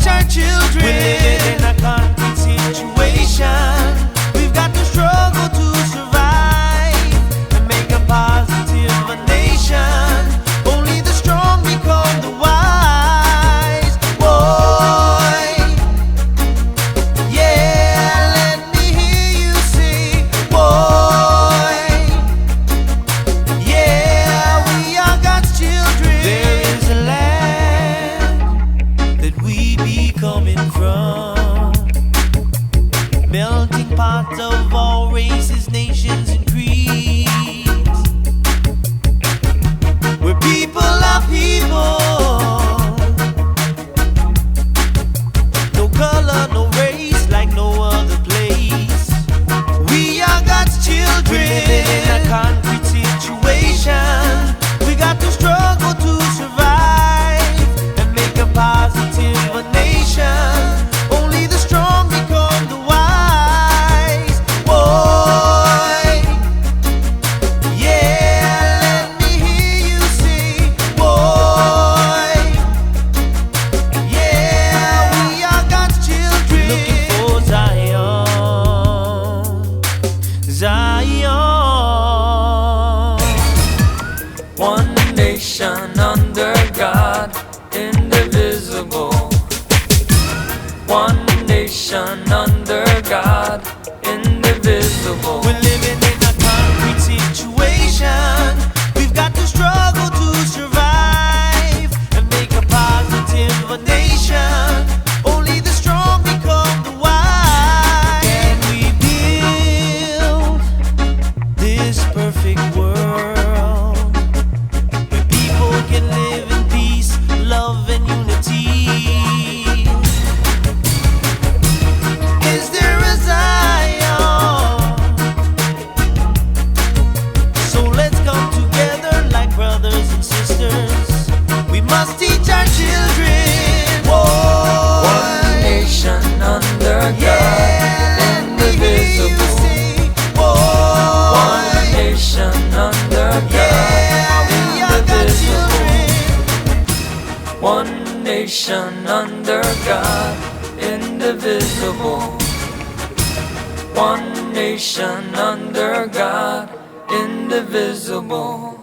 teach our children. We're living in a concrete situation. We've got to struggle to survive and make a positive nation. Only the strong become the wise. Boy, yeah, let me hear you say, boy, yeah, we are God's children. There is a land that we be coming from, melting pot of all races, nations, and creeds, where people are people, no color, no race, like no other place. We are God's children. We're living in a concrete situation. We got to struggle to survive and make a positive nation. Only the strong become the wise. Boy, yeah, let me hear you say, boy, yeah, we are God's children. Looking for Zion, Zion. One nation under God, indivisible. One nation under God, indivisible. We're living in a concrete situation. We've got to struggle to survive and make a positive nation. Only the strong become the wise. Can we build this perfect world where people can live in peace, love, and unity? Is there a Zion? So let's come together like brothers and sisters. We must teach our children. One nation under God, indivisible. One nation under God, indivisible. One nation under God, indivisible. One nation under God, indivisible.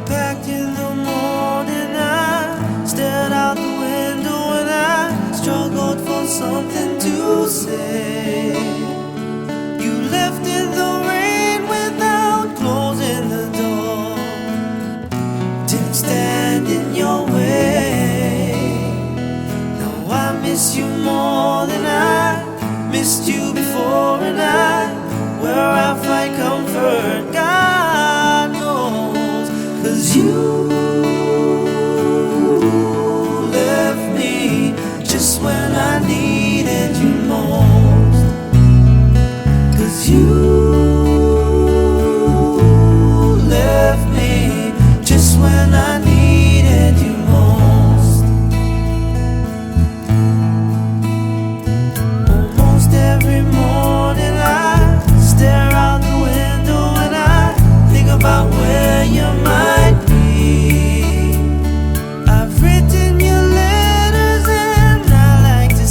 Packed in the morning, I stared out the window and I struggled for something to say. You left in the rain without closing the door. Didn't stand in your way. Now I miss you more than I missed you before, and where I find comfort, God knows. 'Cause you left me just when I needed you most. 'Cause you left me just when I needed you most. Almost every morning I stare out the window and I think about where you might be. I've written you letters and I like to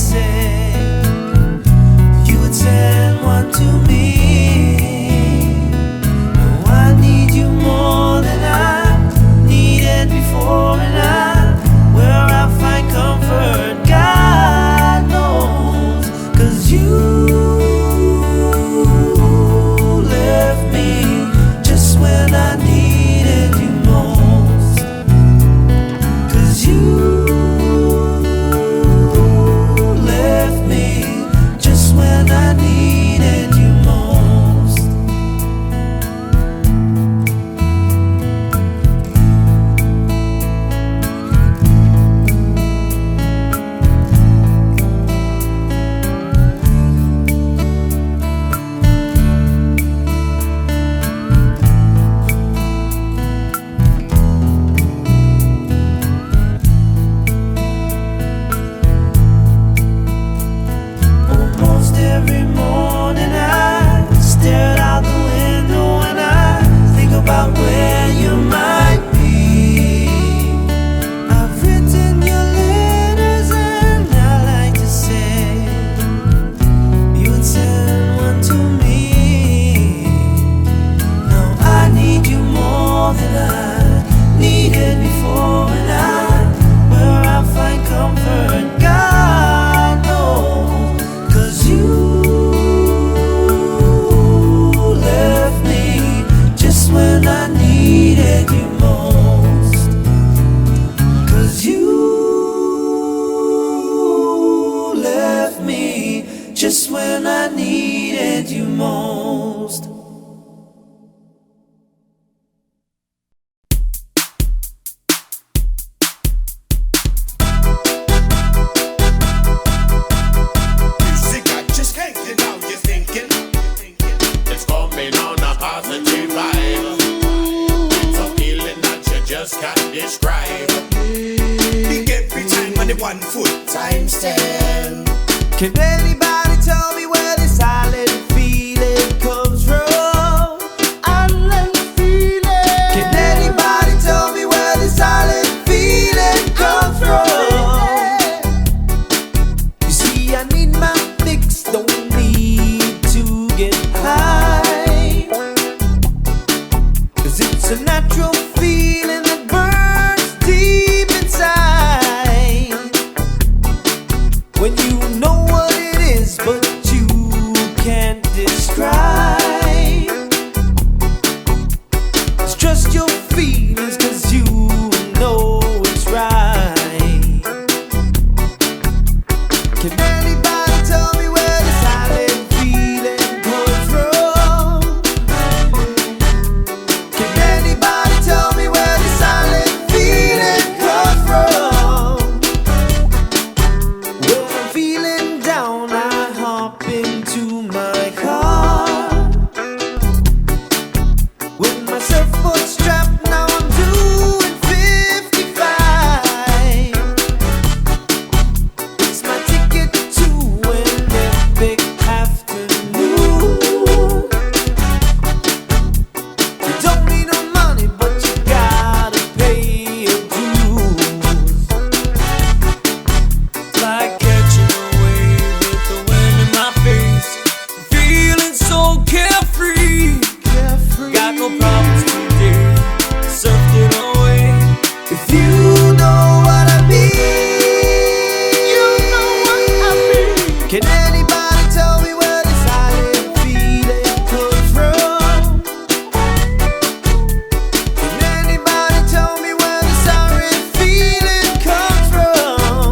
just can't describe. Big every time on the 1 foot times 10. Can anybody tell me where this silent feeling comes from? Silent feeling. Can anybody tell me where this silent feeling comes from? You see, I need my fix, don't need to get high, 'cause it's a natural feeling that burns deep inside. When you know what it is, but you can't describe. It's just your feelings, 'cause you know it's right. Can anybody tell me where the silent feeling comes from? Can anybody tell me where the silent feeling comes from? When I'm feeling down, I hop into my car. With my surfboard strapped, now I'm doing 55. It's my ticket to an epic afternoon. You don't need no money, but you gotta pay your dues. Like catching a wave with the wind in my face. Feeling so carefree. Got no problems today. Surfed it away. If you know what I mean, you know what I mean. Can anybody tell me where the silent feeling comes from? Can anybody tell me where the silent feeling comes from?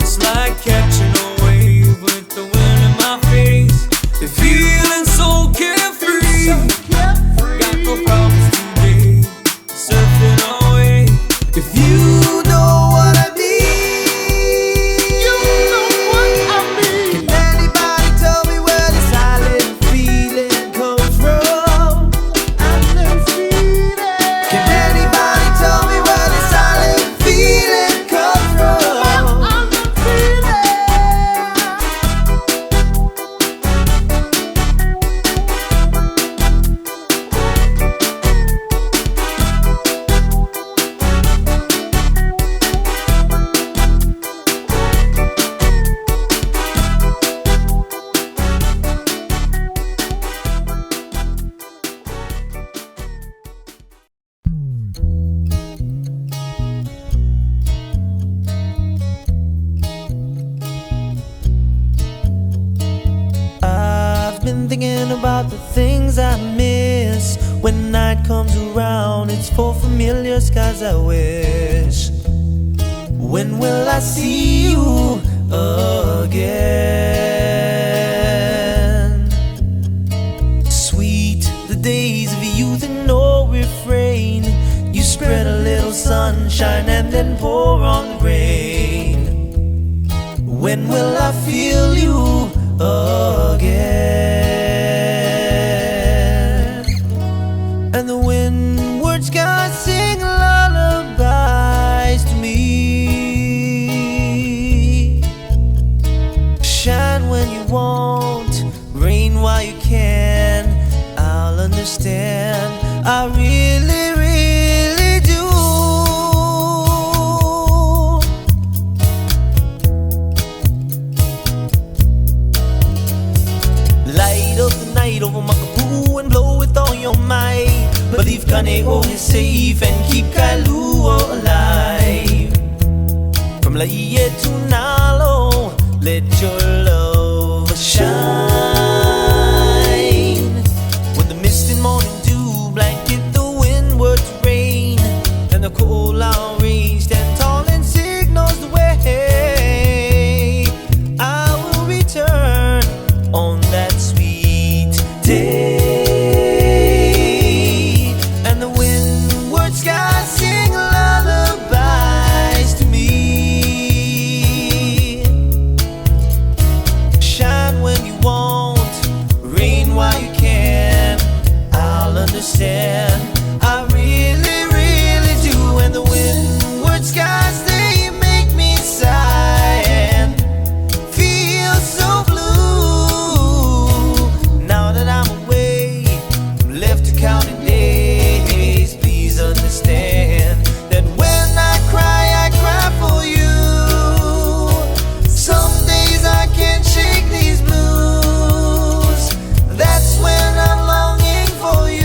It's like catching a wave with the wind in my face. Feeling so carefree. Got no problems today. Surfing away. If you know what I mean, you know what I mean. Can anybody tell me where the silent feeling comes from? Silent feeling. Can anybody tell me where the silent feeling comes from? Silent feeling. I've been thinking about the things I miss. When night comes around, it's for familiar skies I wish. When will I see you again? Sweet, the days of youth and no refrain. You spread a little sunshine and then pour on the rain. When will I feel you again? And the windward skies sing lullabies to me. Shine when you want, rain while you can. I'll understand, I really, really do. Light up the night over Makapuu and blow with all your might. Believe Kane'o is safe and keep Kailua alive. From Laie to Nalo, let your love shine. When the mist and morning dew blanket the windward rain, and the cold out rain stand tall and signals the way, I will return on that sweet day. And the windward understand. I really, really do. And the windward skies, they make me sigh and feel so blue. Now that I'm away, I'm left to counting days. Please understand that when I cry for you. Some days I can't shake these blues. That's when I'm longing for you.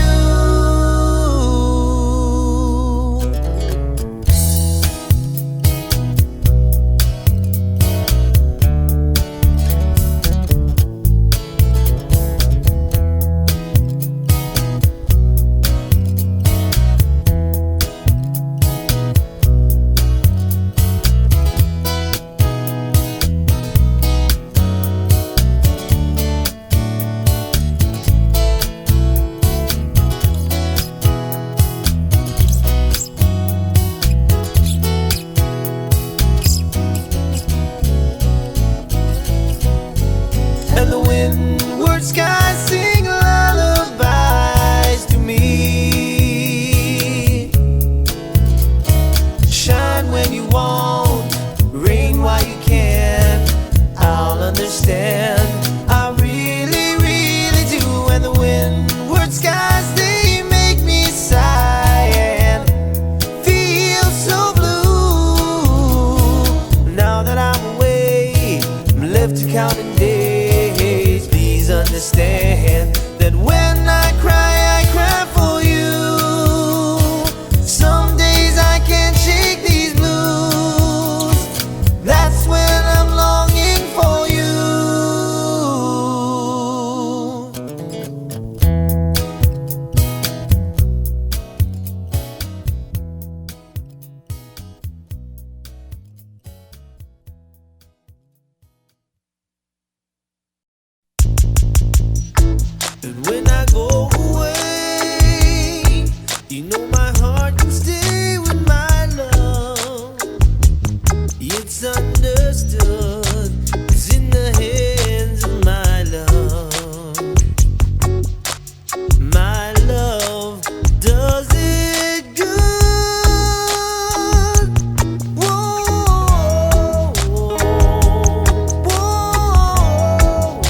And the windward skies sing lullabies to me. Shine when you want, rain while you can. I'll understand. I really, really do. And the windward skies, they make me sigh and feel so blue. Now that I'm away, I'm left to counting days. Please understand that when I cry for you. Some days I can't shake these blues. That's when I'm longing for you. And when I go away, you know my heart can stay with my love. It's understood, it's in the hands of my love. My love does it good. Whoa, whoa, whoa.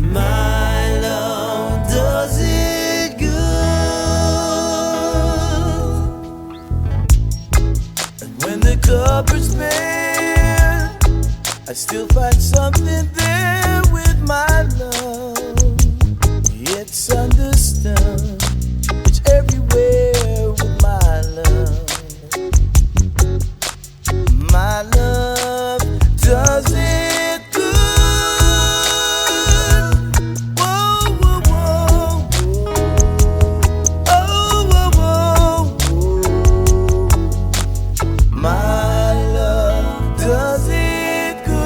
My love does it good. And when the cupboard's bare, I still find something there with my love. It's understood, it's everywhere with my love. My love does it good. Whoa, whoa, whoa, whoa. Oh, whoa, whoa, whoa. My love does it good.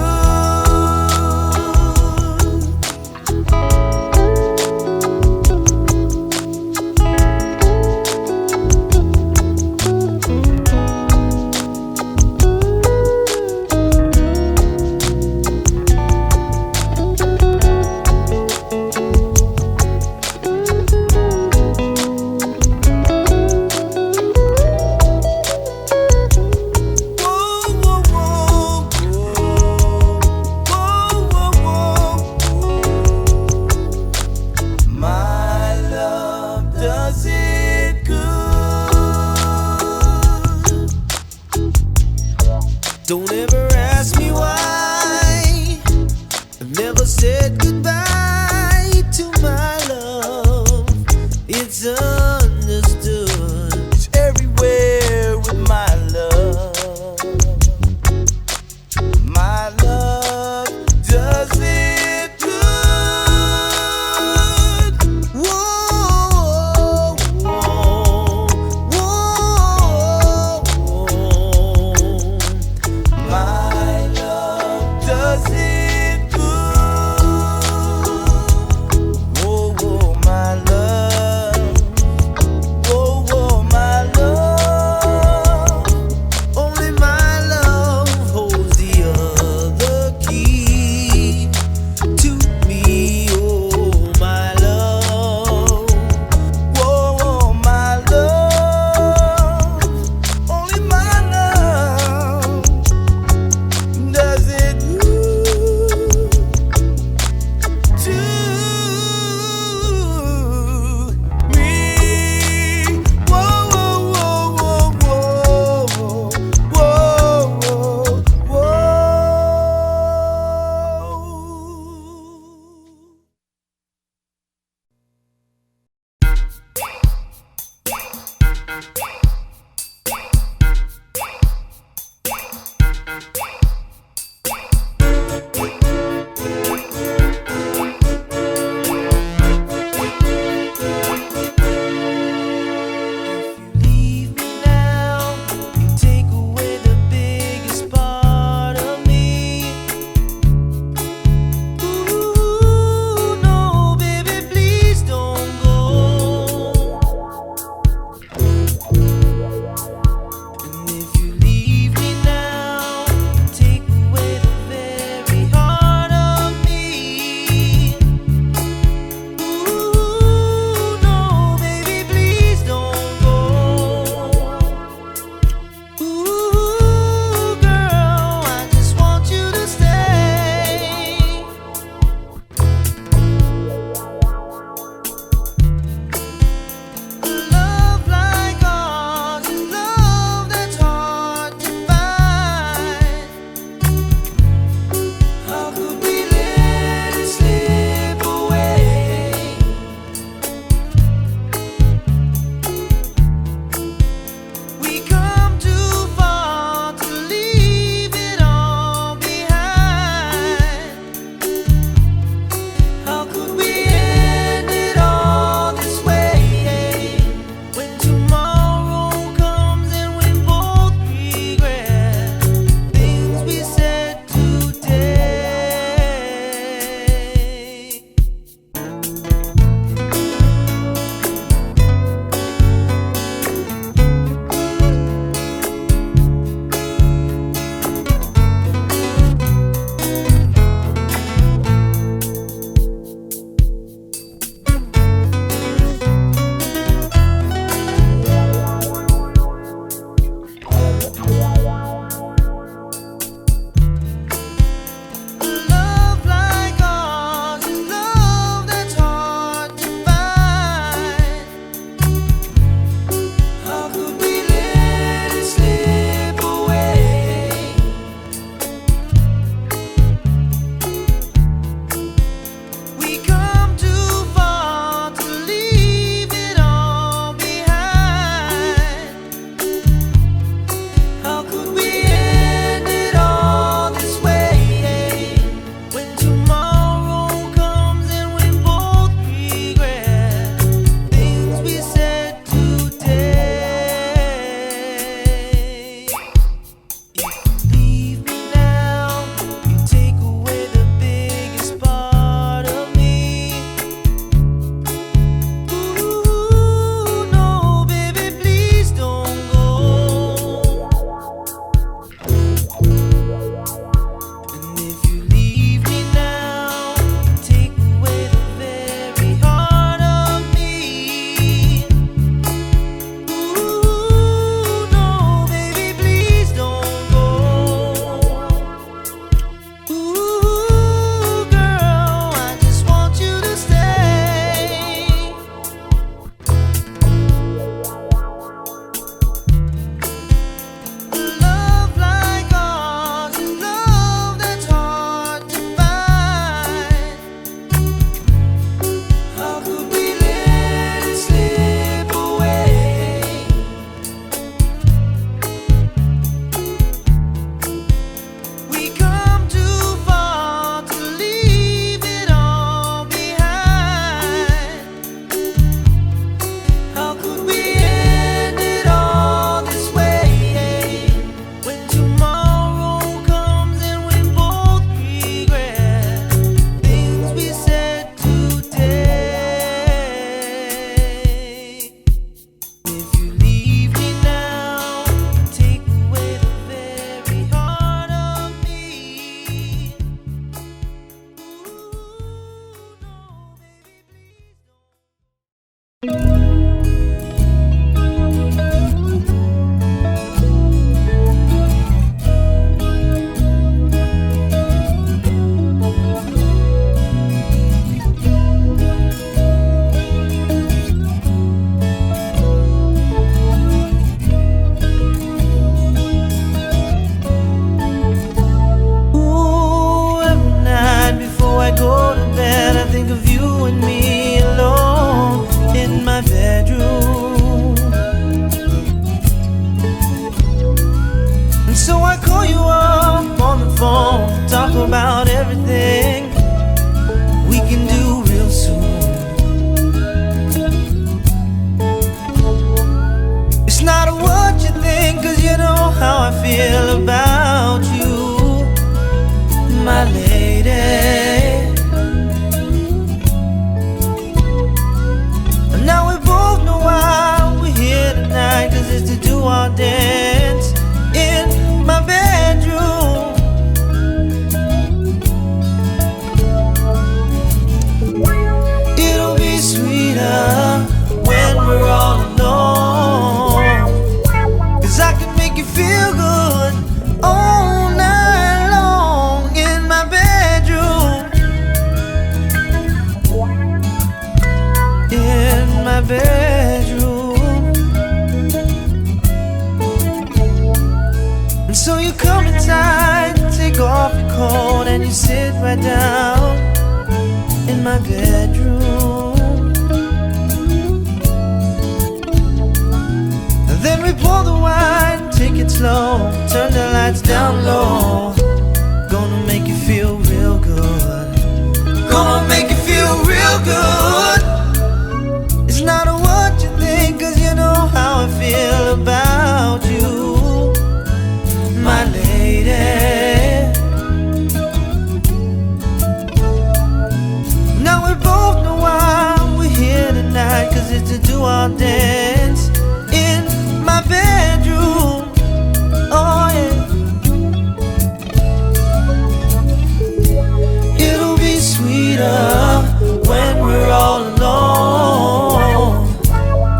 our dance in my bedroom. It'll be sweeter when we're all alone, 'cause I can make you feel good all night long in my bedroom. In my bedroom. And so you come inside, take off your coat, and you sit right down in my bedroom. And then we pour the wine, take it slow, turn the lights down low. Gonna make you feel real good. Gonna make you feel real good. It's not what you think, 'cause you know how I feel about you, my lady. Now we both know why we're here tonight, 'cause it's to do our dance in my bedroom. Oh yeah. It'll be sweeter when we're all alone,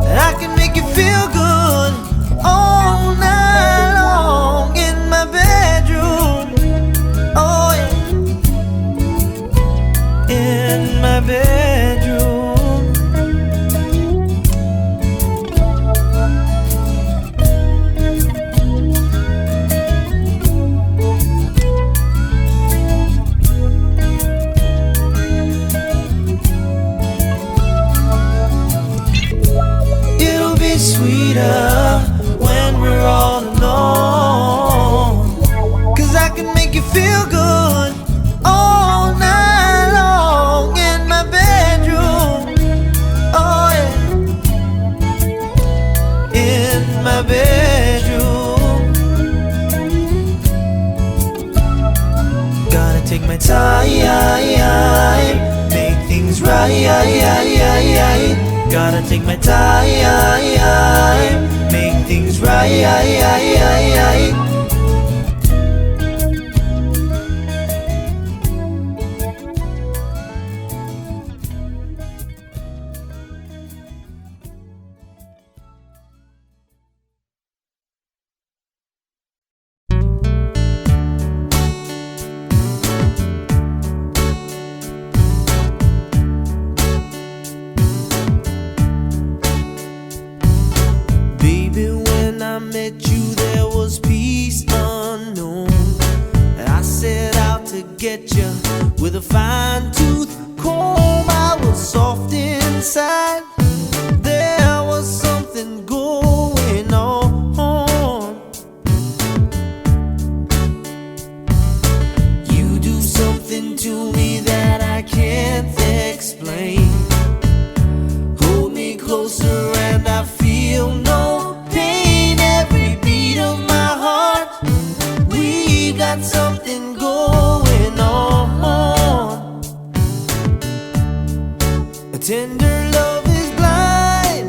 and I can make you feel good all night long in my bedroom. Oh yeah. In my bedroom. It'll be sweeter when we're all alone, 'cause I can make you feel good all night long in my bedroom. Oh yeah. In my bedroom. Gotta take my time, make things right. Gotta take my time, make things right. Baby, when I met you, there was peace unknown. I set out to get you with a fine-tooth comb. I was soft inside. There was something going on. You do something to me that I can't explain. Hold me closer and I feel no pain. Every beat of my heart, we got something going on. A tender love is blind.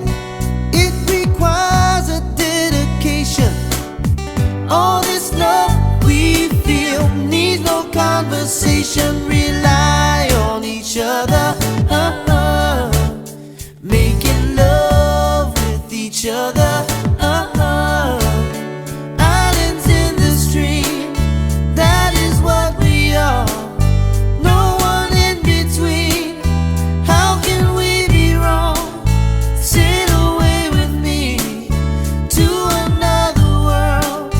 It requires a dedication. All this love we feel needs no conversation. Rely on each other, making love with each other. Islands in the stream, that is what we are. No one in between. How can we be wrong? Sail away with me to another world,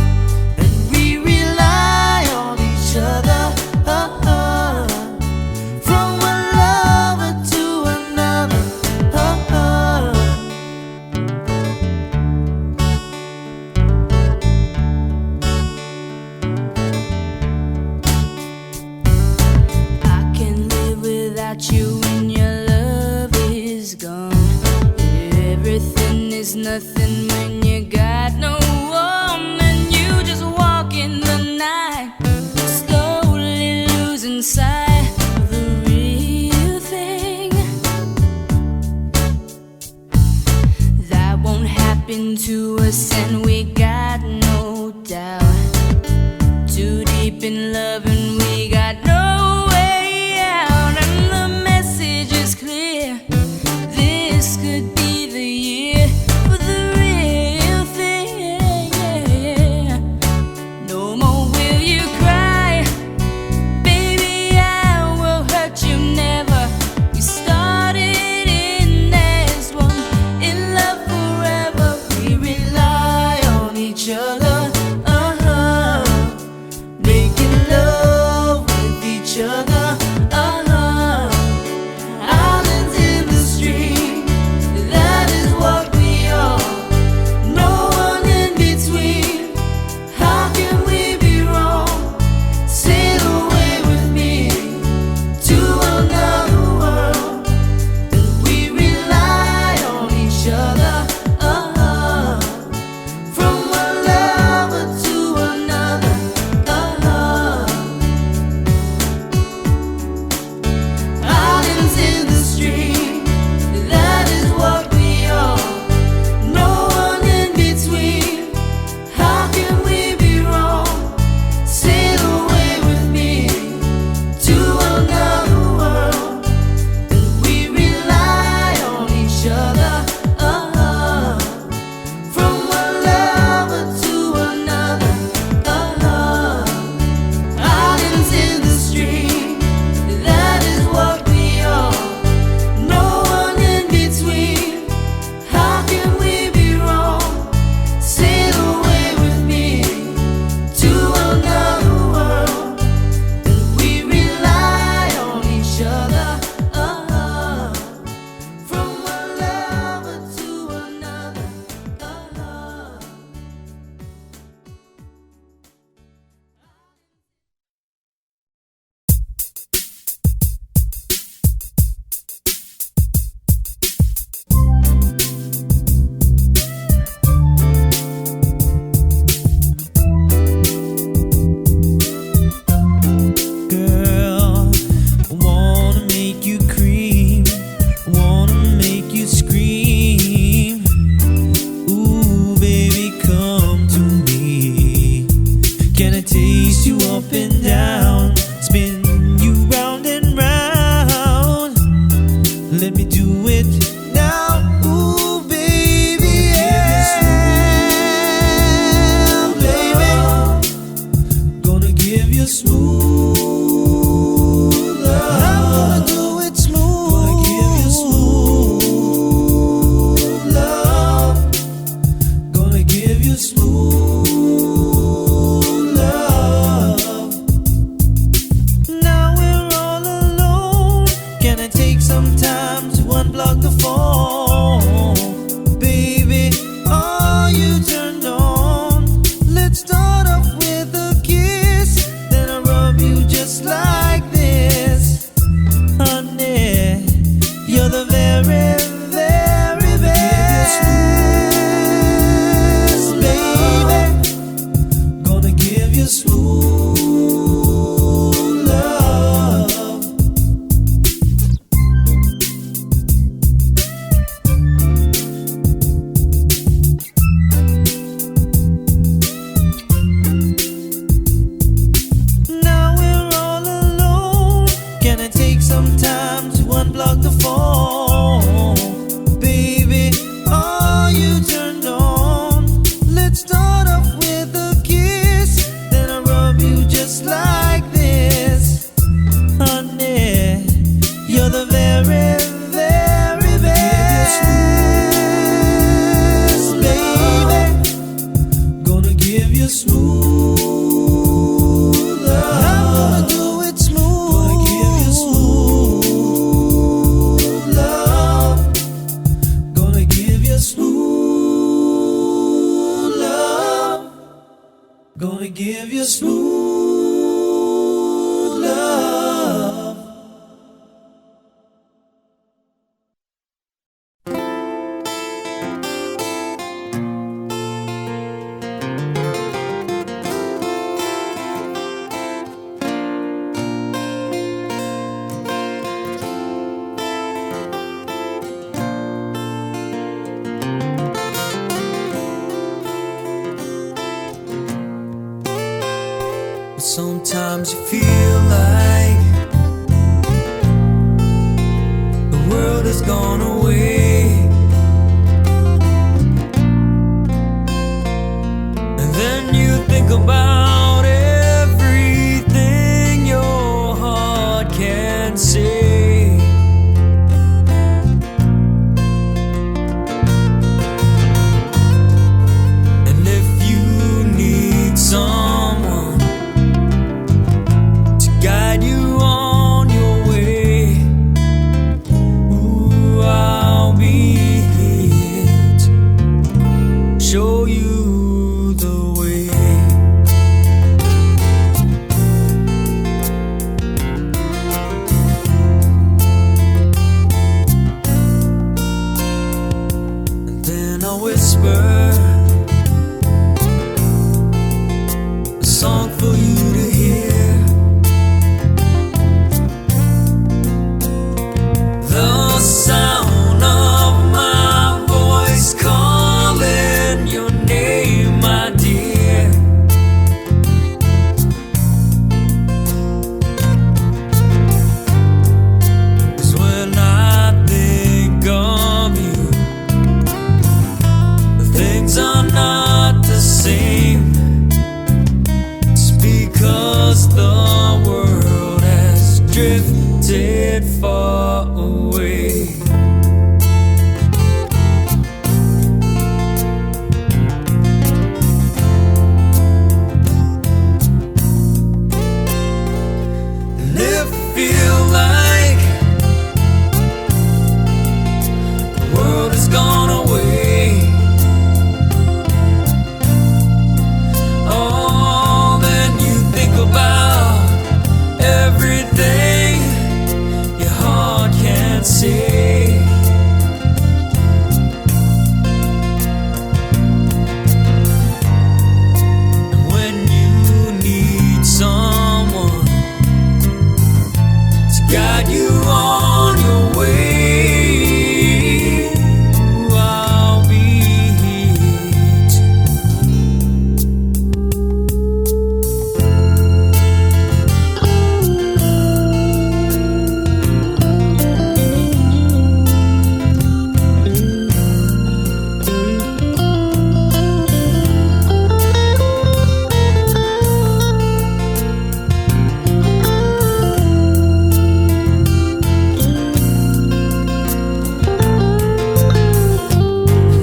and we rely on each other. From one lover to another. I can live without you when your love is gone. Everything is nothing when you got no woman. You just walk in the night, slowly losing sight of the real thing. That won't happen to us, and we smooth love. Sometimes you feel like the world has gone away, and then you think about everything your heart can say. And if you need someone guide you on your way, ooh, I'll be here to show you the way. And then I'll whisper a song for you to hear. The sound of my voice calling your name, my dear. 'Cause when I think of you, things are not the same. It's because the world has drifted far away. And if you feel like the world has gone away, oh, then you think about everything your heart can't say. And when you need someone to guide you on your way, ooh, I'll be here to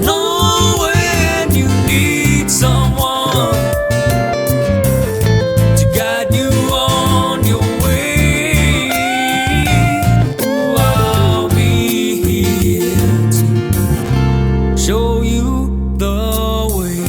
know when you need someone to guide you on your way. Ooh, I'll be here to show you the way.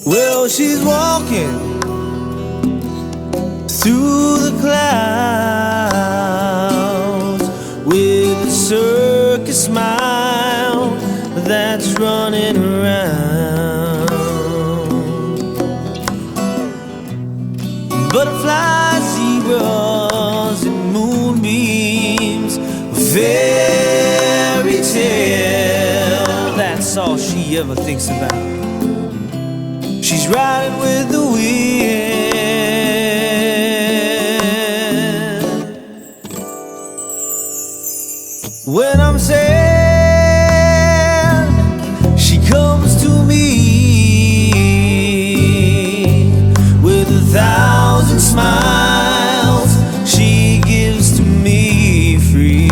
Well, she's walking through the clouds with a circus smile that's running around. Butterflies, zebras, and moonbeams, fairy tale. That's all she ever thinks about. She's riding with the wind. When I'm sad comes to me with 1,000 smiles. She gives to me free.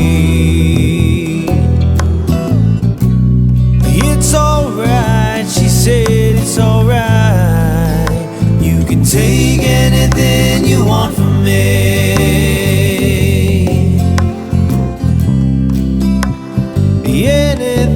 It's alright, she said, it's alright. You can take anything you want from me. Anything.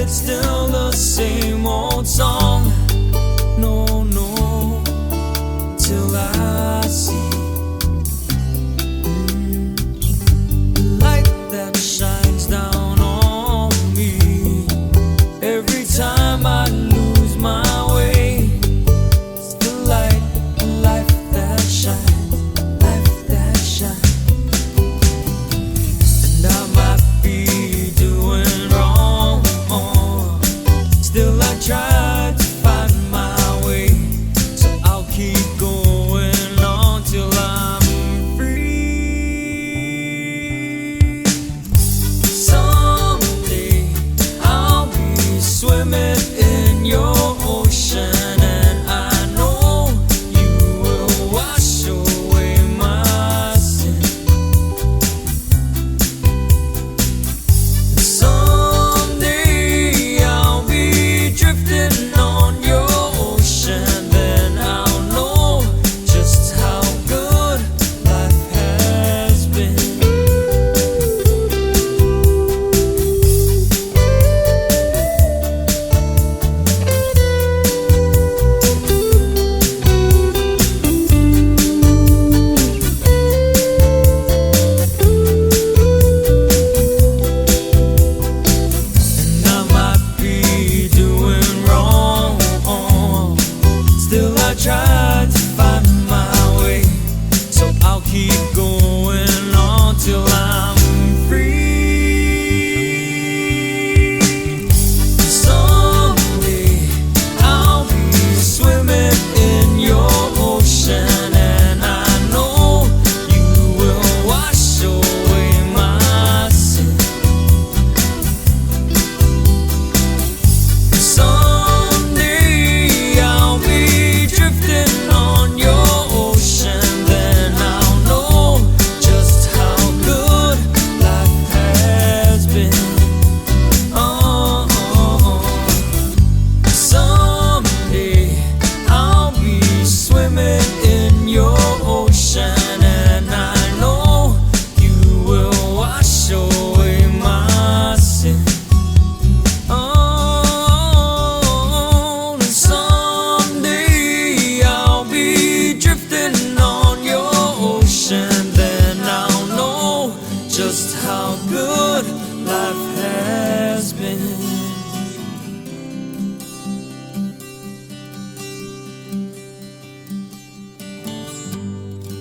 it's still the same old song. No, no, till I see the light that shines down on me. Every time I lose my way, it's the light, life that shines, life that shines. And I might be doing wrong, still I try to find my way. So I'll keep going on till I'm free. Someday I'll be swimming in your ocean, and I know you will wash away my sin. Someday I'll be drifting on your ocean, then I'll know just how good life has been. And I might be doing wrong, still I try to find my way. So I'll keep going on till I'm free. Someday I'll be swimming in your ocean, and I know you will wash away my sin. Someday I'll be drifting on your ocean, then I'll know just how good life has been. Oh, someday I'll be swimming in your ocean, and I know you will wash away my sin. Oh, and someday I'll be drifting on your ocean, then I'll know just how good life has been.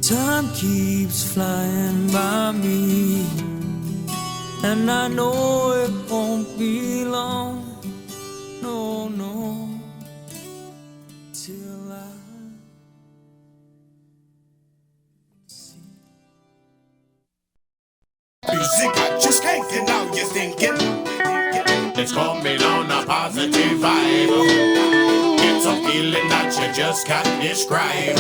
Time keeps flying by me, and I know it won't be long. No, no, till I see. Music got you skanking, now you're thinking. It's coming on a positive vibe. It's a feeling that you just can't describe.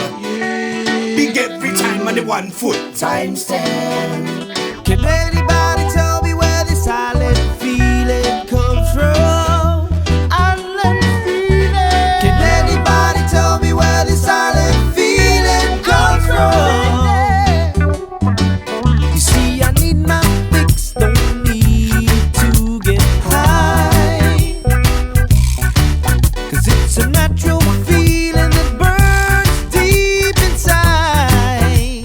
Big every time on the 1 foot. Times 10. Can anybody tell me where this silent feeling comes from? Island feeling. Can anybody tell me where this silent feeling comes from? You see, I need my fix, don't need to get high, 'cause it's a natural feeling that burns deep inside.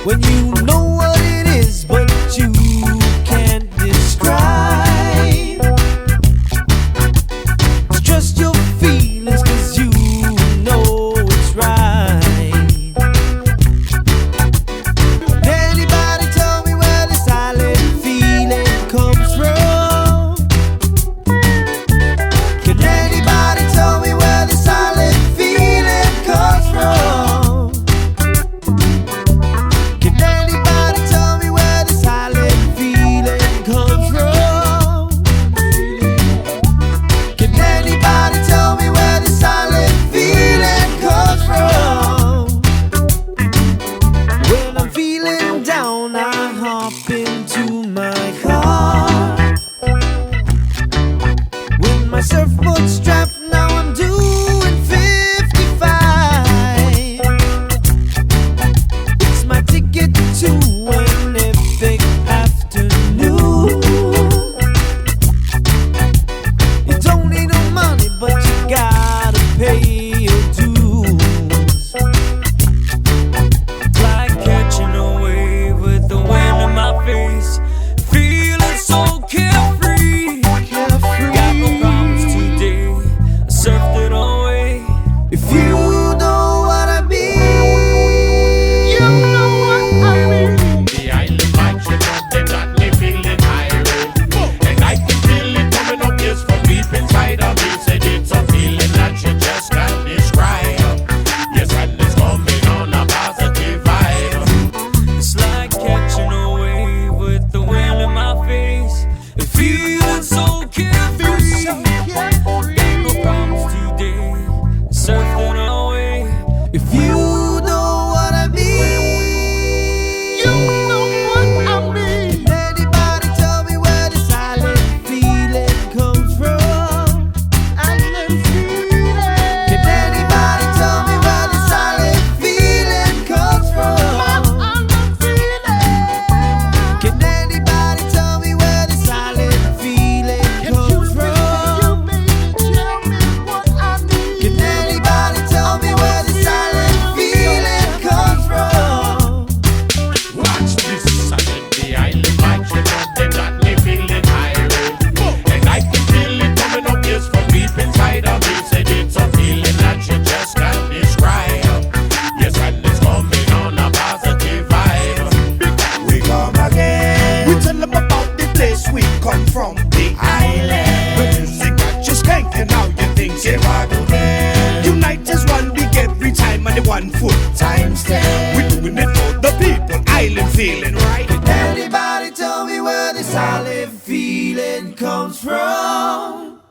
When you know what it is, but you can't describe. It's just your feelings, 'cause you know it's right. Anybody tell me where the silent feeling comes from? Can anybody tell me where the silent feeling comes from? Can times 10. We're doing it for the people, island feeling, right? Anybody tell me where this island feeling comes from?